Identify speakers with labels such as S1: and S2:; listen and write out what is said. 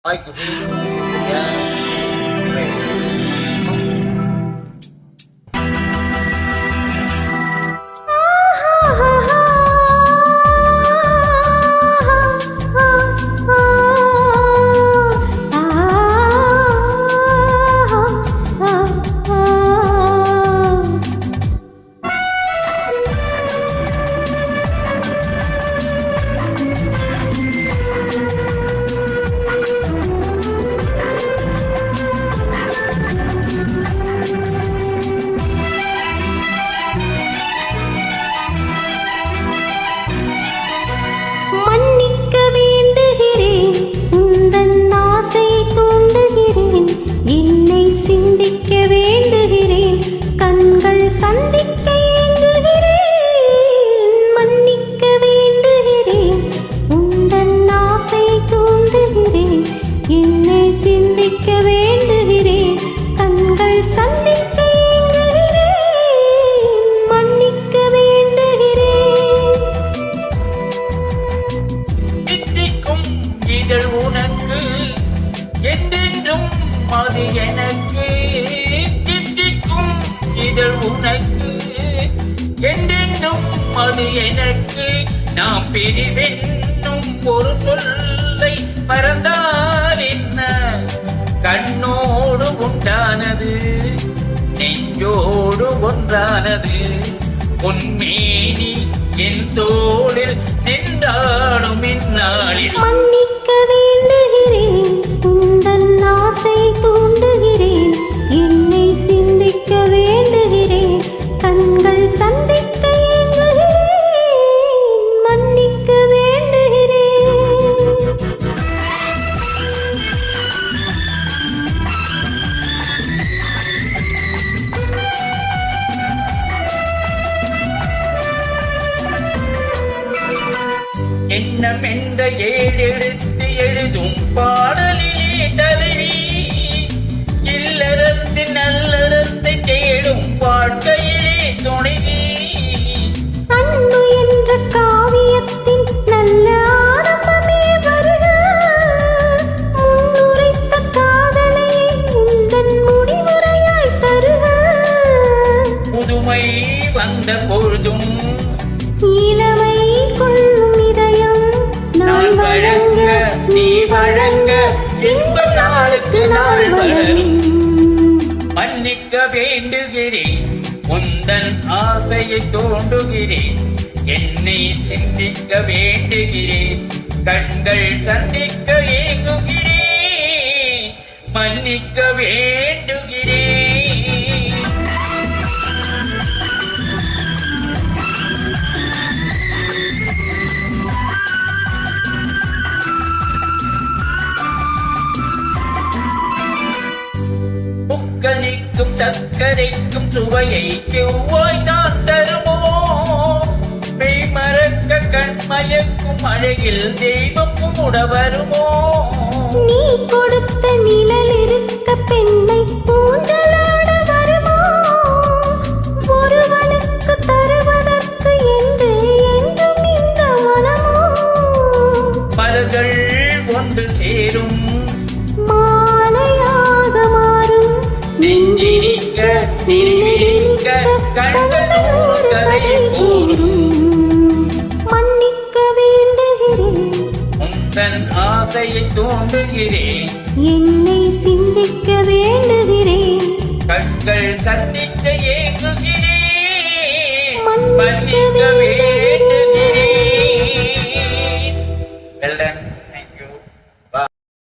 S1: Ai của Phi என்றென்றும் அது எனக்கு தித்திக்கும் இதழ் உனக்கு என்றென்றும் அது எனக்கு நாம் பிரிவென்னும் ஒரு சொல்லை மறந்தால் என்ன கண்ணோடு உண்டானது நெஞ்சோடு ஒன்றானது பொன்மேனி என் தோளில் நின்றாடும் இந்நாளில்
S2: மன்னிக்க வேண்டுகிறேன் உந்தன் ஆசை தூண்டுகிறேன் என்னை சிந்திக்க வேண்டுகிறேன் கண்கள் சந்திக்க ஏங்குகிறேன் மன்னிக்க வேண்டுகிறேன்
S1: எண்ணம் என்ற ஏழெழுத்து எழுதும் பாடலிலே தலைவி இல்லறத்து நல்லறத்தை தேடும் வாழ்க்கையிலே துணைவி
S2: அன்பு என்ற காவியத்தின் நல்ல ஆரம்பமே வருக முன்னுரைத்த காதலை உந்தன் முடிவுரையாய் தருக
S1: புதுமை வந்த பொழுதும்
S2: இளமை கொள்ளும் இதயம்
S1: நான் வழங்க நீ வழங்க இன்ப நாளுக்கு நாள் வளரும் மன்னிக்க வேண்டுகிறேன் உந்தன் ஆசையை தோண்டுகிறேன் என்னை சிந்திக்க வேண்டுகிறேன் கண்கள் சந்திக்க ஏங்குகிறேன் மன்னிக்க வேண்டுகிறேன் புக்கனிக்கும் சக்கரைக்கும் சுவையை செவ்வாய் நான் தருமோ மெய் மறக்க கண்மயக்கும் அழகில் தெய்வம் கூட வருமோ
S2: நீ கொடுத்த நிழல் இருக்க பெண்ணை ஊஞ்சலாட வருமோ ஒருவனுக்கு தருவதற்கு என்று என்றும் இந்த மனமோ
S1: மலர்கள் ஒன்று சேரும்
S2: மாலையாக மாறும்
S1: நெஞ்சினிக்க நினைவிக்க கண்கள் கதை கூறும்
S2: மன்னிக்க வேண்டுகிறேன்
S1: உந்தன் ஆசையை தோன்றுகிறேன்
S2: என்னை சிந்திக்க வேண்டுகிறேன்
S1: கண்கள் சந்திக்க ஏங்குகிறேன்